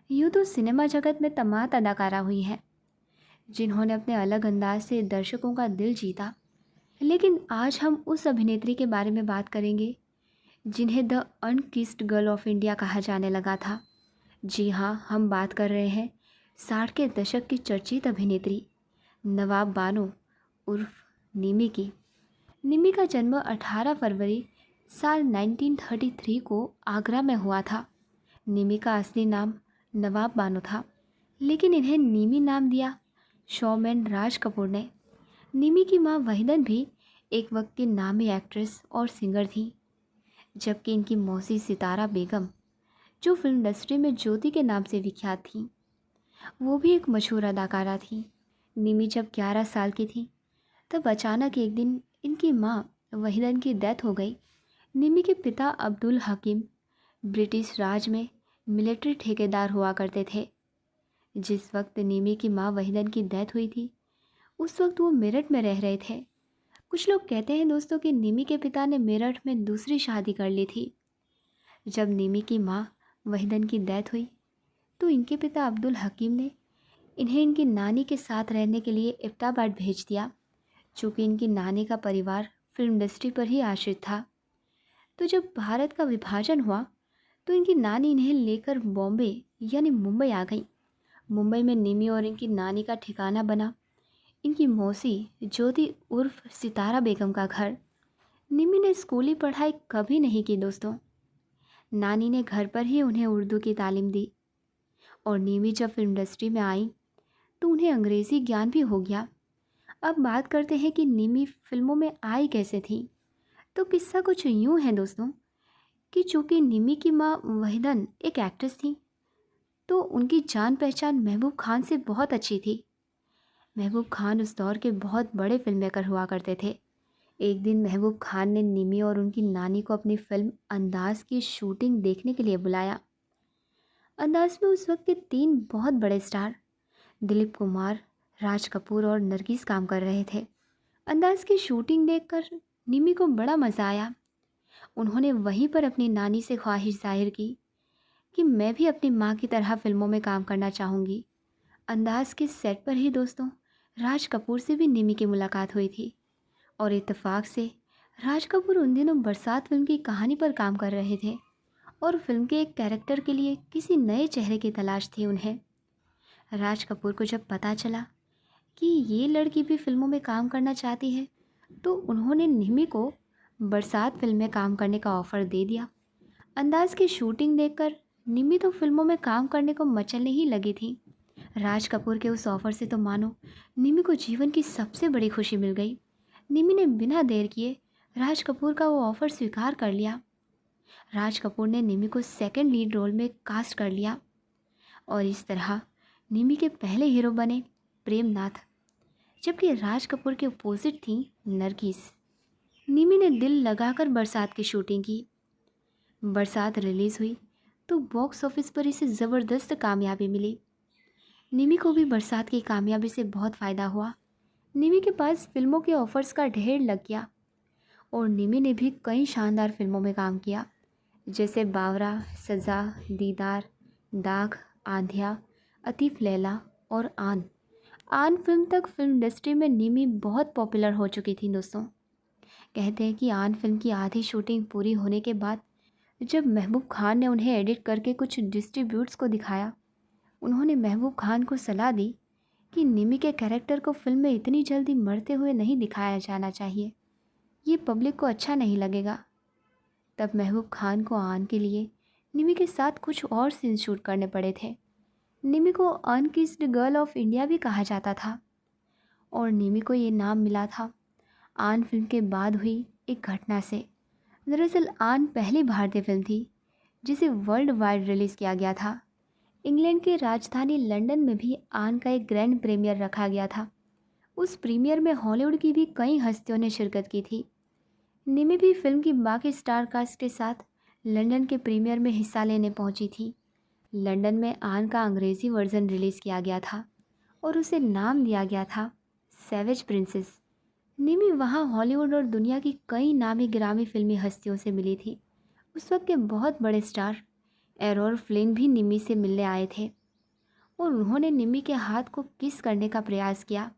यूँ तो सिनेमा जगत में तमाम अदाकारा हुई हैं जिन्होंने अपने अलग अंदाज से दर्शकों का दिल जीता। लेकिन आज हम उस अभिनेत्री के बारे में बात करेंगे जिन्हें द अनकिस्ड गर्ल ऑफ इंडिया कहा जाने लगा था। जी हाँ, हम बात कर रहे हैं 60 के दशक की चर्चित अभिनेत्री नवाब बानो उर्फ निमी की। निमी का जन्म 18 फरवरी साल 1933 को आगरा में हुआ था। निमी का असली नाम नवाब बानो था, लेकिन इन्हें निमी नाम दिया शोमैन राज कपूर ने। निमी की मां वहीदन भी एक वक्त की नामी एक्ट्रेस और सिंगर थी, जबकि इनकी मौसी सितारा बेगम, जो फिल्म इंडस्ट्री में ज्योति के नाम से विख्यात थी, वो भी एक मशहूर अदाकारा थी। निमी जब 11 साल की थी तब अचानक एक दिन इनकी मां वहीदन की डेथ हो गई। निमी के पिता अब्दुल हकीम ब्रिटिश राज में मिलिट्री ठेकेदार हुआ करते थे। जिस वक्त निमी की मां वहीदन की डेथ हुई थी, उस वक्त वो मेरठ में रह रहे थे। कुछ लोग कहते हैं दोस्तों कि निमी के पिता ने मेरठ में दूसरी शादी कर ली थी। जब निमी की मां वहीदन की डेथ हुई तो इनके पिता अब्दुल हकीम ने इन्हें इनकी नानी के साथ रहने के लिए एबटाबाद भेज दिया। चूँकि इनकी नानी का परिवार फिल्म इंडस्ट्री पर ही आश्रित था, तो जब भारत का विभाजन हुआ तो इनकी नानी इन्हें लेकर बॉम्बे यानी मुंबई आ गई। मुंबई में निमी और इनकी नानी का ठिकाना बना इनकी मौसी ज्योति उर्फ सितारा बेगम का घर। निमी ने स्कूली पढ़ाई कभी नहीं की दोस्तों। नानी ने घर पर ही उन्हें उर्दू की तालीम दी और निमी जब फिल्म इंडस्ट्री में आई तो उन्हें अंग्रेज़ी ज्ञान भी हो गया। अब बात करते हैं कि निमी फिल्मों में आई कैसे थी। तो किस्सा कुछ यूँ है दोस्तों कि चूँकि निमी की माँ वहीदन एक एक्ट्रेस थी, तो उनकी जान पहचान महबूब खान से बहुत अच्छी थी। महबूब खान उस दौर के बहुत बड़े फिल्म मेकर हुआ करते थे। एक दिन महबूब खान ने निमी और उनकी नानी को अपनी फिल्म अंदाज़ की शूटिंग देखने के लिए बुलाया। अंदाज़ में उस वक्त के 3 बहुत बड़े स्टार दिलीप कुमार, राज कपूर और नरगिस काम कर रहे थे। अंदाज़ की शूटिंग देखकर निमी को बड़ा मज़ा आया। उन्होंने वहीं पर अपनी नानी से ख्वाहिश जाहिर की कि मैं भी अपनी माँ की तरह फिल्मों में काम करना चाहूँगी। अंदाज़ के सेट पर ही दोस्तों राज कपूर से भी निमी की मुलाकात हुई थी और इत्तेफाक से राज कपूर उन दिनों बरसात फिल्म की कहानी पर काम कर रहे थे और फिल्म के एक कैरेक्टर के लिए किसी नए चेहरे की तलाश थी उन्हें। राज कपूर को जब पता चला कि ये लड़की भी फिल्मों में काम करना चाहती है, तो उन्होंने निमी को बरसात फिल्म में काम करने का ऑफ़र दे दिया। अंदाज़ की शूटिंग देखकर निमी तो फिल्मों में काम करने को मचलने ही लगी थी। राज कपूर के उस ऑफ़र से तो मानो निमी को जीवन की सबसे बड़ी खुशी मिल गई। निमी ने बिना देर किए राज कपूर का वो ऑफ़र स्वीकार कर लिया। राज कपूर ने निमी को सेकंड लीड रोल में कास्ट कर लिया और इस तरह निमी के पहले हीरो बने प्रेमनाथ, जबकि राज कपूर के अपोजिट थी नरगिस। निमी ने दिल लगाकर बरसात की शूटिंग की। बरसात रिलीज़ हुई तो बॉक्स ऑफिस पर इसे ज़बरदस्त कामयाबी मिली। निमी को भी बरसात की कामयाबी से बहुत फ़ायदा हुआ। निमी के पास फिल्मों के ऑफ़र्स का ढेर लग गया और निमी ने भी कई शानदार फिल्मों में काम किया, जैसे बावरा, सज़ा, दीदार, दाग, आंधिया, अतीफ़ लैला और आन फिल्म तक फिल्म इंडस्ट्री में निमी बहुत पॉपुलर हो चुकी थी दोस्तों। कहते हैं कि आन फिल्म की आधी शूटिंग पूरी होने के बाद जब महबूब खान ने उन्हें एडिट करके कुछ डिस्ट्रीब्यूट्स को दिखाया, उन्होंने महबूब खान को सलाह दी कि निमी के कैरेक्टर को फिल्म में इतनी जल्दी मरते हुए नहीं दिखाया जाना चाहिए, ये पब्लिक को अच्छा नहीं लगेगा। तब महबूब खान को आन के लिए निमी के साथ कुछ और सीन शूट करने पड़े थे। निमी को अनकिस्ड गर्ल ऑफ इंडिया भी कहा जाता था और निमी को ये नाम मिला था आन फिल्म के बाद हुई एक घटना से। दरअसल आन पहली भारतीय फिल्म थी जिसे वर्ल्ड वाइड रिलीज़ किया गया था। इंग्लैंड की राजधानी लंदन में भी आन का एक ग्रैंड प्रीमियर रखा गया था। उस प्रीमियर में हॉलीवुड की भी कई हस्तियों ने शिरकत की थी। निमी भी फिल्म की बाकी स्टार कास्ट के साथ लंदन के प्रीमियर में हिस्सा लेने पहुंची थी। लंदन में आन का अंग्रेज़ी वर्ज़न रिलीज़ किया गया था और उसे नाम दिया गया था सैवेज प्रिंसेस। निमी वहाँ हॉलीवुड और दुनिया की कई नामी गिरामी फिल्मी हस्तियों से मिली थी। उस वक्त के बहुत बड़े स्टार एरोर फ्लिन भी निमी से मिलने आए थे और उन्होंने निमी के हाथ को किस करने का प्रयास किया,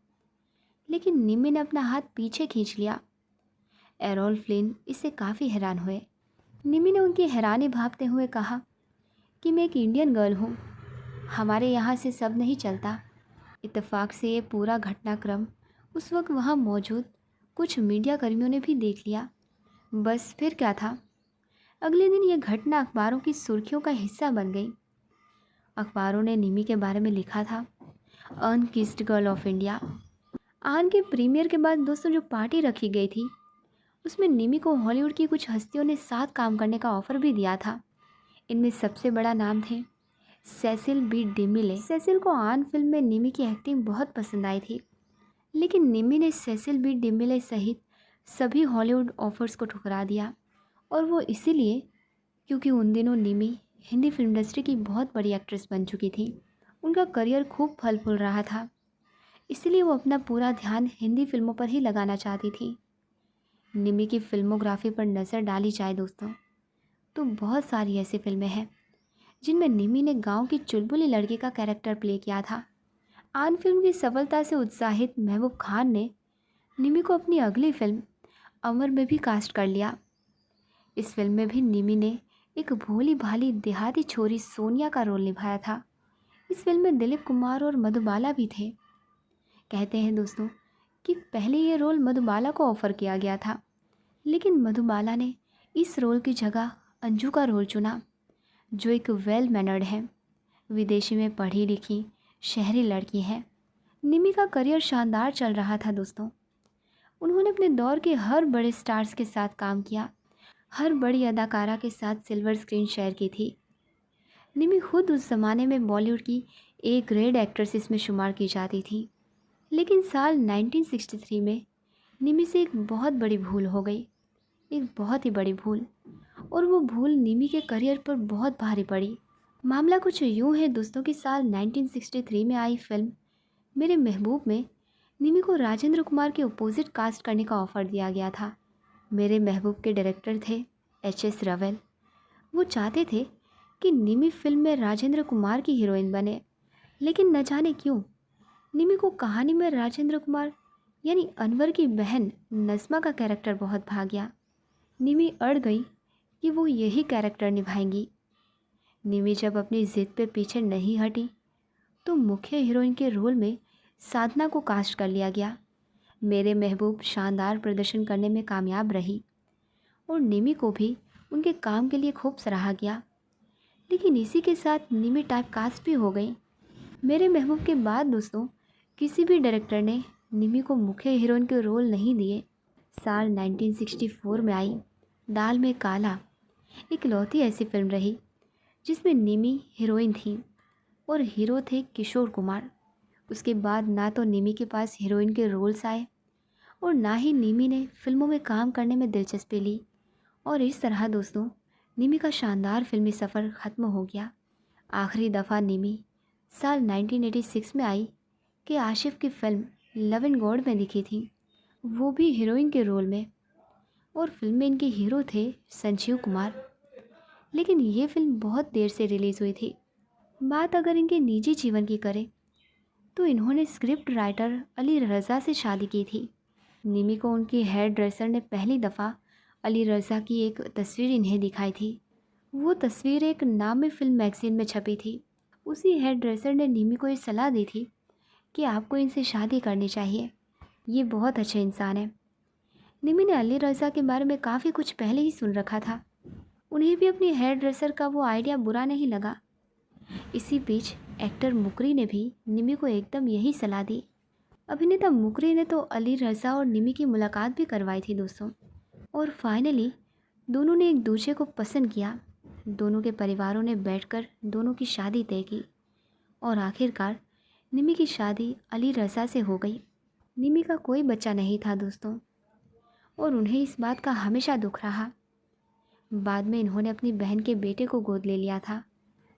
लेकिन निमी ने अपना हाथ पीछे खींच लिया। एरोल फ्लिन इससे काफ़ी हैरान हुए। निमी ने उनकी हैरानी भांपते हुए कहा कि मैं एक इंडियन गर्ल हूँ, हमारे यहाँ से सब नहीं चलता। इत्तेफाक से ये पूरा घटनाक्रम उस वक्त वहाँ मौजूद कुछ मीडिया कर्मियों ने भी देख लिया। बस फिर क्या था, अगले दिन यह घटना अखबारों की सुर्खियों का हिस्सा बन गई। अखबारों ने निमी के बारे में लिखा था, अनकिस्ड गर्ल ऑफ इंडिया। आन के प्रीमियर के बाद दोस्तों जो पार्टी रखी गई थी, उसमें निमी को हॉलीवुड की कुछ हस्तियों ने साथ काम करने का ऑफ़र भी दिया था। इनमें सबसे बड़ा नाम थे सेसिल बी डिमिले। सेसिल को आन फिल्म में निमी की एक्टिंग बहुत पसंद आई थी, लेकिन निमी ने सेसिल बी डिमिले सहित सभी हॉलीवुड ऑफर्स को ठुकरा दिया, और वो इसीलिए क्योंकि उन दिनों निमी हिंदी फिल्म इंडस्ट्री की बहुत बड़ी एक्ट्रेस बन चुकी थी। उनका करियर खूब फल फूल रहा था, इसलिए वो अपना पूरा ध्यान हिंदी फिल्मों पर ही लगाना चाहती थी। निमी की फिल्मोग्राफी पर नज़र डाली जाए दोस्तों, तो बहुत सारी ऐसी फिल्में हैं जिनमें निमी ने गांव की चुलबुली लड़की का कैरेक्टर प्ले किया था। आन फिल्म की सफलता से उत्साहित महबूब खान ने निमी को अपनी अगली फिल्म अमर में भी कास्ट कर लिया। इस फिल्म में भी निमी ने एक भोली भाली देहाती छोरी सोनिया का रोल निभाया था। इस फिल्म में दिलीप कुमार और मधुबाला भी थे। कहते हैं दोस्तों कि पहले ये रोल मधुबाला को ऑफ़र किया गया था, लेकिन मधुबाला ने इस रोल की जगह अंजू का रोल चुना, जो एक वेल मैनर्ड है, विदेशी में पढ़ी लिखी शहरी लड़की है। निमी का करियर शानदार चल रहा था दोस्तों। उन्होंने अपने दौर के हर बड़े स्टार्स के साथ काम किया, हर बड़ी अदाकारा के साथ सिल्वर स्क्रीन शेयर की थी। निमी खुद उस ज़माने में बॉलीवुड की एक ग्रेट एक्ट्रेसेस में शुमार की जाती थी। लेकिन साल 1963 में निमी से एक बहुत बड़ी भूल हो गई, एक बहुत ही बड़ी भूल, और वो भूल निमी के करियर पर बहुत भारी पड़ी। मामला कुछ यूँ है दोस्तों कि साल 1963 में आई फिल्म मेरे महबूब में निमी को राजेंद्र कुमार के अपोजिट कास्ट करने का ऑफ़र दिया गया था। मेरे महबूब के डायरेक्टर थे HS रवेल। वो चाहते थे कि निमी फिल्म में राजेंद्र कुमार की हीरोइन बने, लेकिन न जाने क्यों निमी को कहानी में राजेंद्र कुमार यानी अनवर की बहन नज़्मा का कैरेक्टर बहुत भा गया। निमी अड़ गई कि वो यही कैरेक्टर निभाएंगी। निमी जब अपनी ज़िद पे पीछे नहीं हटी तो मुख्य हीरोइन के रोल में साधना को कास्ट कर लिया गया। मेरे महबूब शानदार प्रदर्शन करने में कामयाब रही और निमी को भी उनके काम के लिए खूब सराहा गया, लेकिन इसी के साथ निमी टाइप कास्ट भी हो गई। मेरे महबूब के बाद दोस्तों किसी भी डायरेक्टर ने निमी को मुख्य हीरोइन के रोल नहीं दिए। साल 1964 में आई दाल में काला इकलौती ऐसी फिल्म रही जिसमें निमी हीरोइन थी और हीरो थे किशोर कुमार। उसके बाद ना तो निमी के पास हीरोइन के रोल्स आए और ना ही निमी ने फिल्मों में काम करने में दिलचस्पी ली, और इस तरह दोस्तों निमी का शानदार फिल्मी सफ़र ख़त्म हो गया। आखिरी दफ़ा निमी साल 1986 में आई कि आशिफ की फिल्म लव एंड गॉड में दिखी थी, वो भी हीरोइन के रोल में, और फिल्म में इनके हीरो थे संजीव कुमार। लेकिन ये फिल्म बहुत देर से रिलीज़ हुई थी। बात अगर इनके निजी जीवन की करें तो इन्होंने स्क्रिप्ट राइटर अली रज़ा से शादी की थी। निमी को उनकी हेयर ड्रेसर ने पहली दफ़ा अली रज़ा की एक तस्वीर इन्हें दिखाई थी। वो तस्वीर एक नामी फिल्म मैगज़ीन में छपी थी। उसी हेयर ड्रेसर ने निमी को ये सलाह दी थी कि आपको इनसे शादी करनी चाहिए, ये बहुत अच्छे इंसान हैं। निमी ने अली रज़ा के बारे में काफ़ी कुछ पहले ही सुन रखा था। उन्हें भी अपनी हेयर ड्रेसर का वो आइडिया बुरा नहीं लगा। इसी बीच एक्टर मुकरी ने भी निमी को एकदम यही सलाह दी। अभिनेता मुकरी ने तो अली रज़ा और निमी की मुलाकात भी करवाई थी दोस्तों, और फाइनली दोनों ने एक दूसरे को पसंद किया। दोनों के परिवारों ने बैठकर दोनों की शादी तय की और आखिरकार निमी की शादी अली रज़ा से हो गई। निमी का कोई बच्चा नहीं था दोस्तों, और उन्हें इस बात का हमेशा दुख रहा। बाद में इन्होंने अपनी बहन के बेटे को गोद ले लिया था।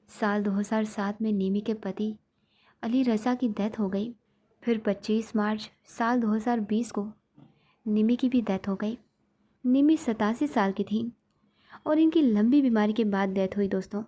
साल 2007 में निमी के पति अली रज़ा की डेथ हो गई। फिर 25 मार्च साल 2020 को निमी की भी डेथ हो गई। निमी 87 साल की थी और इनकी लंबी बीमारी के बाद डेथ हुई दोस्तों।